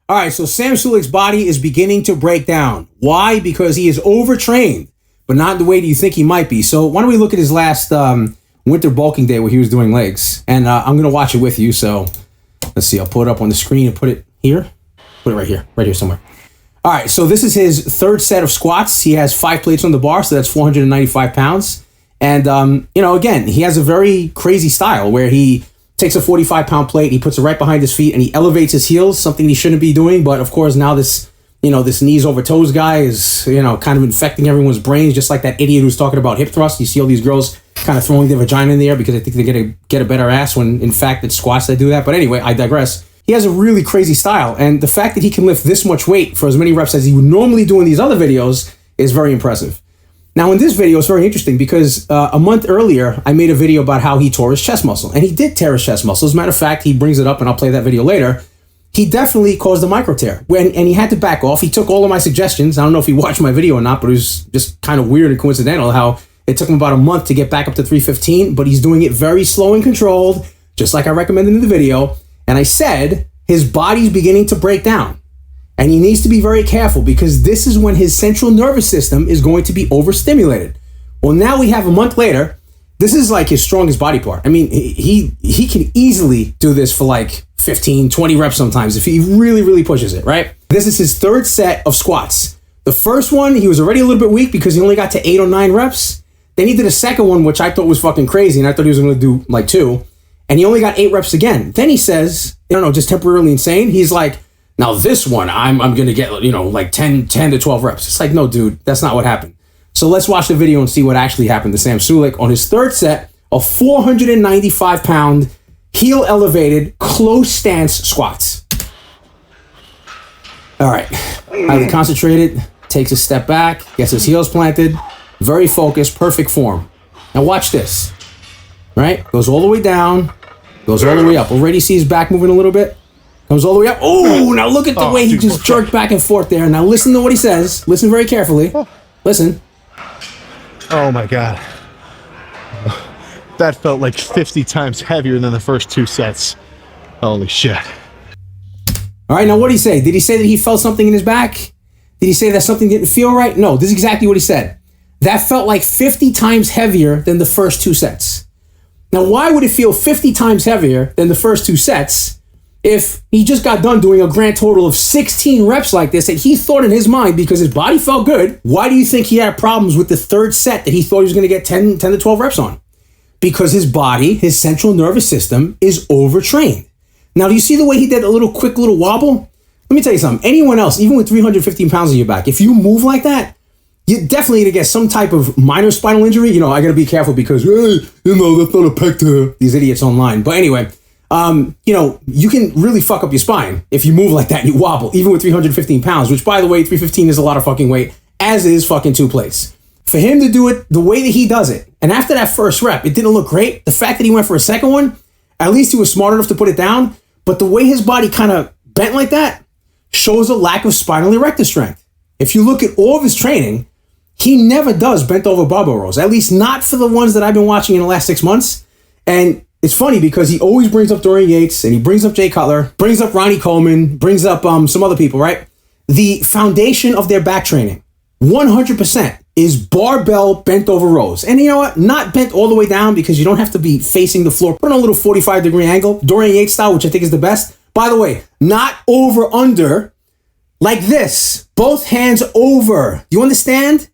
All right, so Sam Sulek's body is beginning to break down. Why? Because he is overtrained, but not the way that you think he might be. So why don't we look at his last winter bulking day where he was doing legs? And I'm going to watch it with you. So let's see. I'll pull it up on the screen and put it here. Put it right here somewhere. All right, so this is his third set of squats. He has 5 plates on the bar, so that's 495 pounds. And, again, he has a very crazy style where he takes a 45-pound plate, he puts it right behind his feet, and he elevates his heels, something he shouldn't be doing. But, of course, now this knees over toes guy is, kind of infecting everyone's brains, just like that idiot who's talking about hip thrust. You see all these girls kind of throwing their vagina in the air because they think they're going to get a better ass when, in fact, it's squats that do that. But anyway, I digress. He has a really crazy style, and the fact that he can lift this much weight for as many reps as he would normally do in these other videos is very impressive. Now, in this video, it's very interesting because a month earlier, I made a video about how he tore his chest muscle, and he did tear his chest muscle. As a matter of fact, he brings it up, and I'll play that video later. He definitely caused a micro tear, and he had to back off. He took all of my suggestions. I don't know if he watched my video or not, but it was just kind of weird and coincidental how it took him about a month to get back up to 315, but he's doing it very slow and controlled, just like I recommended in the video. And I said his body's beginning to break down. And he needs to be very careful because this is when his central nervous system is going to be overstimulated. Well, now we have a month later. This is like his strongest body part. I mean, he can easily do this for like 15, 20 reps sometimes if he really, really pushes it, right? This is his third set of squats. The first one, he was already a little bit weak because he only got to 8 or 9 reps. Then he did a second one, which I thought was fucking crazy, and I thought he was going to do like 2. And he only got 8 reps again. Then he says, just temporarily insane. He's like, now this one, I'm going to get, like 10 to 12 reps. It's like, no, dude, that's not what happened. So let's watch the video and see what actually happened to Sam Sulek on his third set of 495-pound, heel elevated, close stance squats. All right, highly concentrated, takes a step back, gets his heels planted, very focused, perfect form. Now watch this, right? Goes all the way down, goes all the way up. Already see his back moving a little bit. Comes all the way up. Oh, now look at the way he just jerked back and forth there. Now listen to what he says. Listen very carefully. Listen. Oh my God. That felt like 50 times heavier than the first 2 sets. Holy shit. All right, now what did he say? Did he say that he felt something in his back? Did he say that something didn't feel right? No, this is exactly what he said. That felt like 50 times heavier than the first 2 sets. Now, why would it feel 50 times heavier than the first 2 sets if he just got done doing a grand total of 16 reps like this that he thought in his mind because his body felt good? Why do you think he had problems with the third set that he thought he was going to get 10 to 12 reps on? Because his body, his central nervous system, is overtrained. Now, do you see the way he did a quick little wobble? Let me tell you something. Anyone else, even with 315 pounds on your back, if you move like that, you're definitely going to get some type of minor spinal injury. I got to be careful because, that's not a pec tear. These idiots online. But anyway, you can really fuck up your spine if you move like that and you wobble, even with 315 pounds, which, by the way, 315 is a lot of fucking weight, as is fucking 2 plates. For him to do it the way that he does it, and after that first rep, it didn't look great. The fact that he went for a second one, at least he was smart enough to put it down, but the way his body kind of bent like that shows a lack of spinal erector strength. If you look at all of his training, he never does bent over barbell rows, at least not for the ones that I've been watching in the last 6 months. And it's funny because he always brings up Dorian Yates and he brings up Jay Cutler, brings up Ronnie Coleman, brings up some other people, right? The foundation of their back training, 100%, is barbell bent over rows. And you know what? Not bent all the way down because you don't have to be facing the floor. Put on a little 45-degree angle, Dorian Yates style, which I think is the best. By the way, not over under like this. Both hands over. Do you understand?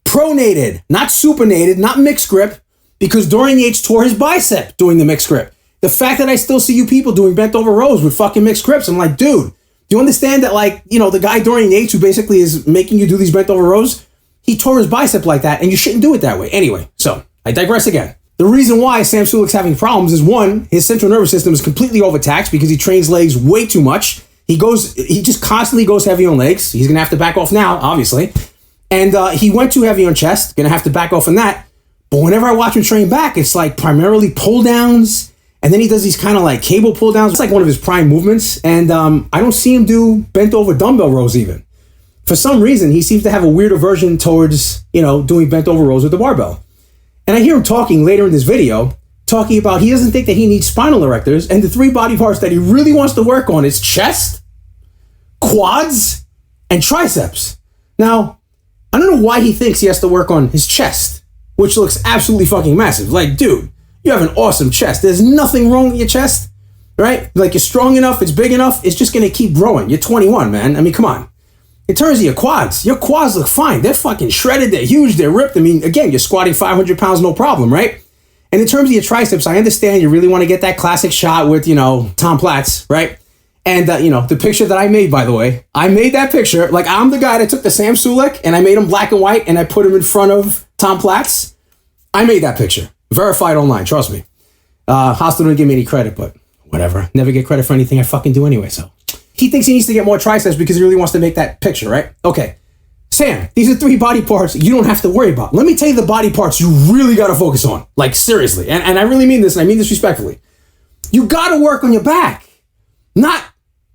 Pronated, not supinated, not mixed grip, because Dorian Yates tore his bicep doing the mixed grip. The fact that I still see you people doing bent over rows with fucking mixed grips, I'm like, dude, do you understand that, the guy Dorian Yates who basically is making you do these bent over rows, he tore his bicep like that, and you shouldn't do it that way. Anyway, so I digress again. The reason why Sam Sulek's having problems is, 1, his central nervous system is completely overtaxed because he trains legs way too much. He just constantly goes heavy on legs. He's going to have to back off now, obviously. And he went too heavy on chest, going to have to back off on that. But whenever I watch him train back, it's like primarily pull downs. And then he does these kind of like cable pull downs. It's like one of his prime movements. And I don't see him do bent over dumbbell rows even. For some reason, he seems to have a weird aversion towards, doing bent over rows with the barbell. And I hear him talking later in this video, talking about he doesn't think that he needs spinal erectors. And the 3 body parts that he really wants to work on is chest, quads, and triceps. Now, I don't know why he thinks he has to work on his chest, which looks absolutely fucking massive. Like, dude, you have an awesome chest. There's nothing wrong with your chest, right? Like, you're strong enough, it's big enough, it's just gonna keep growing. You're 21, man. I mean, come on. In terms of your quads look fine. They're fucking shredded, they're huge, they're ripped. I mean, again, you're squatting 500 pounds, no problem, right? And in terms of your triceps, I understand you really want to get that classic shot with, Tom Platz, right? And, the picture that I made, by the way, I made that picture. Like, I'm the guy that took the Sam Sulek and I made him black and white and I put him in front of Tom Platz. I made that picture. Verified online, trust me. Hostile didn't give me any credit, but whatever. Never get credit for anything I fucking do anyway, so. He thinks he needs to get more triceps because he really wants to make that picture, right? Okay. Sam, these are 3 body parts you don't have to worry about. Let me tell you the body parts you really got to focus on. Like, seriously. And I really mean this, and I mean this respectfully. You got to work on your back. Not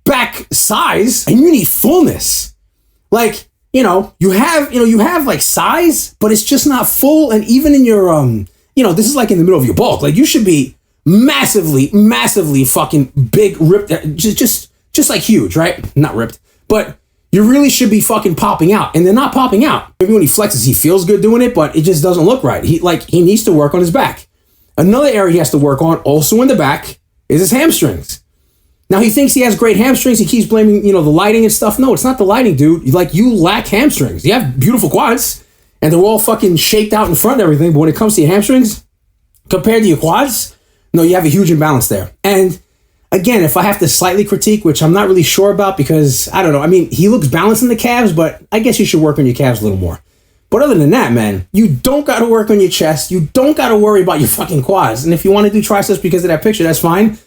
back size, and you need fullness. Like, you have like size, but it's just not full. And even in your, this is like in the middle of your bulk. Like, you should be massively, massively fucking big, ripped, just like huge, right? Not ripped, but you really should be fucking popping out, and they're not popping out. Maybe when he flexes, he feels good doing it, but it just doesn't look right. He needs to work on his back. Another area he has to work on, also in the back, is his hamstrings. Now, he thinks he has great hamstrings. He keeps blaming, the lighting and stuff. No, it's not the lighting, dude. Like, you lack hamstrings. You have beautiful quads, and they're all fucking shaped out in front and everything, but when it comes to your hamstrings, compared to your quads, no, you have a huge imbalance there. And again, if I have to slightly critique, which I'm not really sure about because, I don't know, I mean, he looks balanced in the calves, but I guess you should work on your calves a little more. But other than that, man, you don't got to work on your chest. You don't got to worry about your fucking quads. And if you want to do triceps because of that picture, that's fine.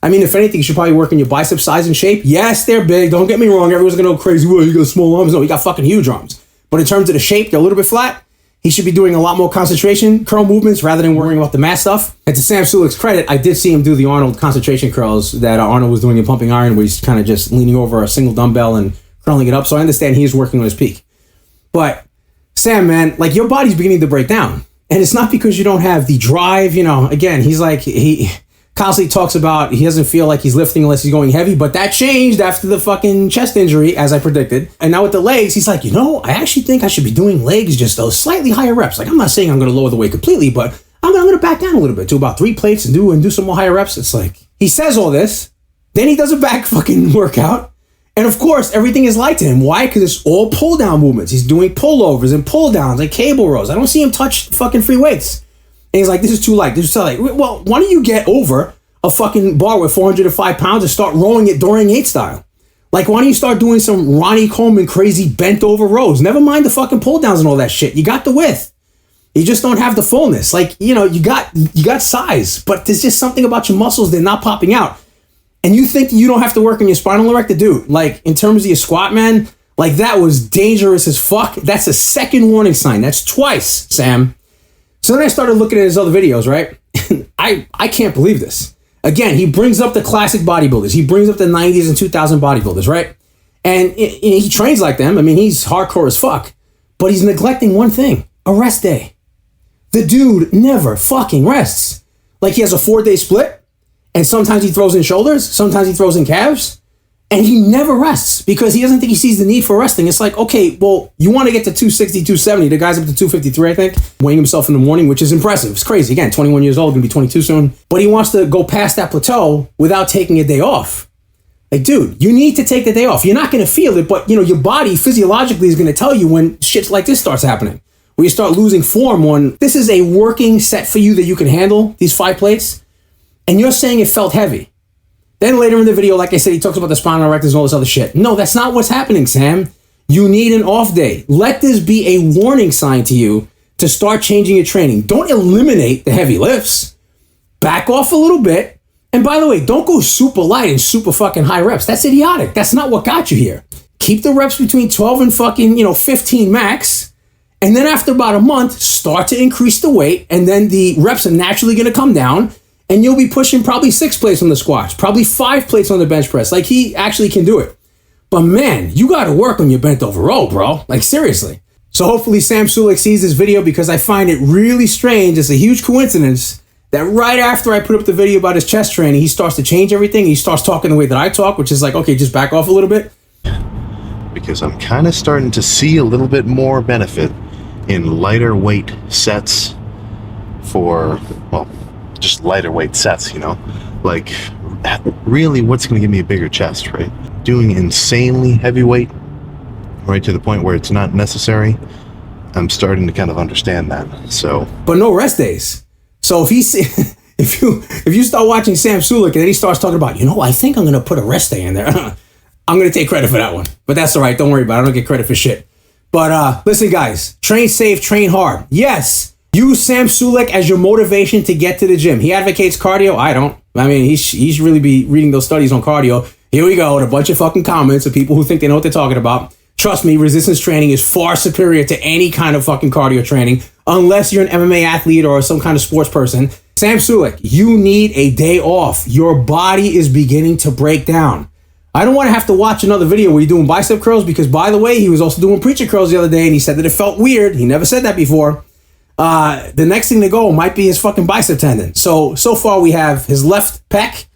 I mean, if anything, you should probably work on your bicep size and shape. Yes, they're big. Don't get me wrong. Everyone's going to go crazy. Well, you got small arms. No, you got fucking huge arms. But in terms of the shape, they're a little bit flat. He should be doing a lot more concentration curl movements rather than worrying about the mass stuff. And to Sam Sulek's credit, I did see him do the Arnold concentration curls that Arnold was doing in pumping iron, where he's kind of just leaning over a single dumbbell and curling it up. So I understand he's working on his peak. But Sam, man, like, your body's beginning to break down. And it's not because you don't have the drive. Again, he's like, he constantly talks about he doesn't feel like he's lifting unless he's going heavy, but that changed after the fucking chest injury, as I predicted. And now with the legs, he's like, I actually think I should be doing legs just those slightly higher reps. Like, I'm not saying I'm going to lower the weight completely, but I'm going to back down a little bit to about 3 plates and do some more higher reps. It's like, he says all this, then he does a back fucking workout. And of course, everything is light to him. Why? Because it's all pull down movements. He's doing pullovers and pull downs and cable rows. I don't see him touch fucking free weights. And he's like, this is too light. This is too light. Well, why don't you get over a fucking bar with 405 pounds and start rolling it Dorian Yates style? Like, why don't you start doing some Ronnie Coleman crazy bent over rows? Never mind the fucking pull downs and all that shit. You got the width. You just don't have the fullness. Like, you got size, but there's just something about your muscles, they're not popping out. And you think you don't have to work on your spinal erector? Dude, like, in terms of your squat, man, like, that was dangerous as fuck. That's a second warning sign. That's twice, Sam. So then I started looking at his other videos, right? I can't believe this. Again, he brings up the classic bodybuilders. He brings up the 90s and 2000 bodybuilders, right? And he trains like them. I mean, he's hardcore as fuck. But he's neglecting one thing, a rest day. The dude never fucking rests. Like, he has a 4-day split, and sometimes he throws in shoulders, sometimes he throws in calves, and he never rests because he doesn't think he sees the need for resting. It's like, okay, well, you want to get to 260, 270. The guy's up to 253, I think, weighing himself in the morning, which is impressive. It's crazy. Again, 21 years old, going to be 22 soon. But he wants to go past that plateau without taking a day off. Like, dude, you need to take the day off. You're not going to feel it, but, your body physiologically is going to tell you when shit like this starts happening. Where you start losing form when this is a working set for you that you can handle, these 5 plates, and you're saying it felt heavy. Then later in the video, like I said, he talks about the spinal erectors and all this other shit. No, that's not what's happening, Sam. You need an off day. Let this be a warning sign to you to start changing your training. Don't eliminate the heavy lifts. Back off a little bit. And by the way, don't go super light and super fucking high reps. That's idiotic. That's not what got you here. Keep the reps between 12 and fucking, 15 max. And then after about a month, start to increase the weight. And then the reps are naturally going to come down. And you'll be pushing probably 6 plates on the squats, probably 5 plates on the bench press. Like, he actually can do it. But man, you got to work on your bent over row, bro. Like, seriously. So hopefully Sam Sulek sees this video, because I find it really strange. It's a huge coincidence that right after I put up the video about his chest training, he starts to change everything. He starts talking the way that I talk, which is like, okay, just back off a little bit. because I'm kind of starting to see a little bit more benefit in lighter weight sets for, well, just lighter weight sets, you know? Like, really, what's going to give me a bigger chest, right? Doing insanely heavyweight, right to the point where it's not necessary, I'm starting to kind of understand that. So, but no rest days. So if he's if you start watching Sam Sulek and then he starts talking about, I think I'm gonna put a rest day in there, I'm gonna take credit for that one. But that's all right. Don't worry about it. I don't get credit for shit. But listen, guys, train safe, train hard. Yes, use Sam Sulek as your motivation to get to the gym. He advocates cardio. I don't. I mean, he should really be reading those studies on cardio. Here we go with a bunch of fucking comments of people who think they know what they're talking about. Trust me, resistance training is far superior to any kind of fucking cardio training, unless you're an MMA athlete or some kind of sports person. Sam Sulek, you need a day off. Your body is beginning to break down. I don't want to have to watch another video where you're doing bicep curls because, by the way, he was also doing preacher curls the other day and he said that it felt weird. He never said that before. The next thing to go might be his fucking bicep tendon. So far we have his left pec.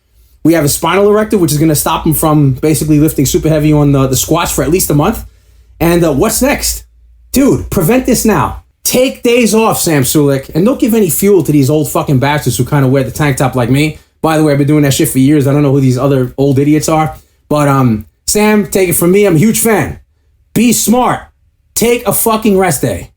We have a spinal erector, which is going to stop him from basically lifting super heavy on the squats for at least a month. And what's next? Dude, prevent this now. Take days off, Sam Sulek, and don't give any fuel to these old fucking bastards who kind of wear the tank top like me. By the way, I've been doing that shit for years. I don't know who these other old idiots are. But Sam, take it from me. I'm a huge fan. Be smart. Take a fucking rest day.